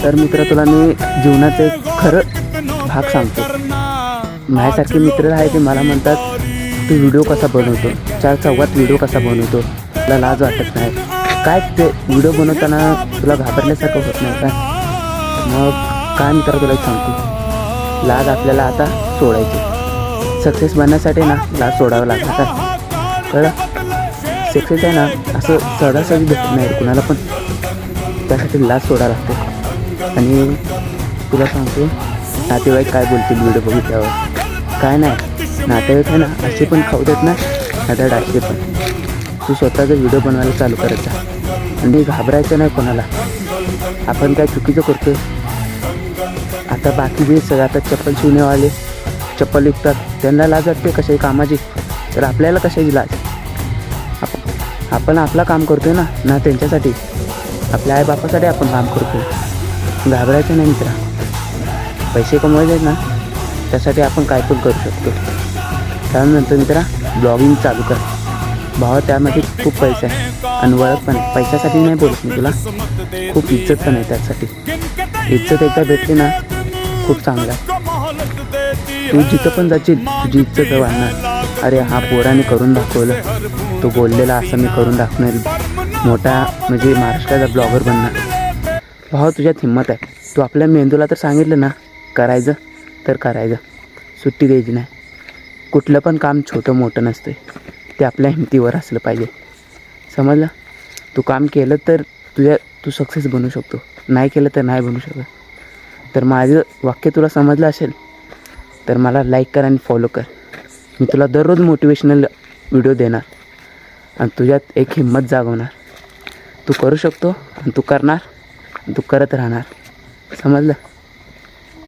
तर मित्र तुला मी जीवनाचं एक खरं भाग सांगतो. माझ्यासारखे मित्र आहे ते मला म्हणतात तू व्हिडिओ कसा बनवतो, 4 चौघात व्हिडिओ कसा बनवतो, तुला लाज वाटत नाही काय, ते व्हिडिओ बनवताना तुला घाबरल्यासारखं होत नाही का? मग काय मित्र तुला एक सांगतो, लाज आपल्याला आता सोडायची. सक्सेस बनण्यासाठी ना लाज सोडावं लागतं का कळलं. सक्सेस आहे ना असं सहजासहजी भेटत नाही कुणाला पण, त्यासाठी लाज सोडावं लागते. आणि तुला सांगतो नातेवाईक काय बोलतील व्हिडिओ बघितल्यावर, काय नाही नातेवाईक आहे ना असे पण खाऊ देत ना नातेवाईक असे पण. तू स्वतःचा व्हिडिओ बनवायला चालू करायचा आणि घाबरायचं नाही कोणाला. आपण काय चुकीचं करतो. आता बाकी जे सगळं आता चप्पल शिवणेवाले चप्पल विकतात त्यांना लाज वाटते कशाही कामाची, तर आपल्याला कशाची लाज. आपण आपलं काम करतोय ना त्यांच्यासाठी, आपल्या आईबापासाठी आपण काम करतोय. घाबरायचं नाही मित्रा. पैसे कमवायचे ना त्यासाठी आपण काय पण करू शकतो. त्यानंतर मित्रा ब्लॉगिंग चालू कर भावा, त्यामध्ये खूप पैसा आहे आणि ओळख पण आहे. पैशासाठी नाही बोलत मी तुला, खूप इज्जत पण आहे त्यासाठी. इज्जत एकदा भेटली ना खूप चांगलं आहे. तू जिथं पण जाशील तुझी इज्जत वाढणार. अरे हा पोराने करून दाखवलं, तो बोललेला असं मी करून दाखवणार, मोठा म्हणजे महाराष्ट्राचा ब्लॉगर बनणार. भावा तुझ्यात हिंमत आहे. तू आपल्या मेंदूला तर सांगितलं ना करायचं तर करायचं, सुट्टी द्यायची नाही. कुठलं पण काम छोटं मोठं नसतं, ते आपल्या हिमतीवर असलं पाहिजे. समजलं. तू काम केलं तर तू सक्सेस बनू शकतो, नाही केलं तर नाही बनू शकत. तर माझं वाक्य तुला समजलं असेल तर मला लाईक कर आणि फॉलो कर. मी तुला दररोज मोटिवेशनल व्हिडिओ देणार आणि तुझ्यात एक हिंमत जागवणार. तू करू शकतो आणि तू करणार आणि तू करत राहणार. समजलं.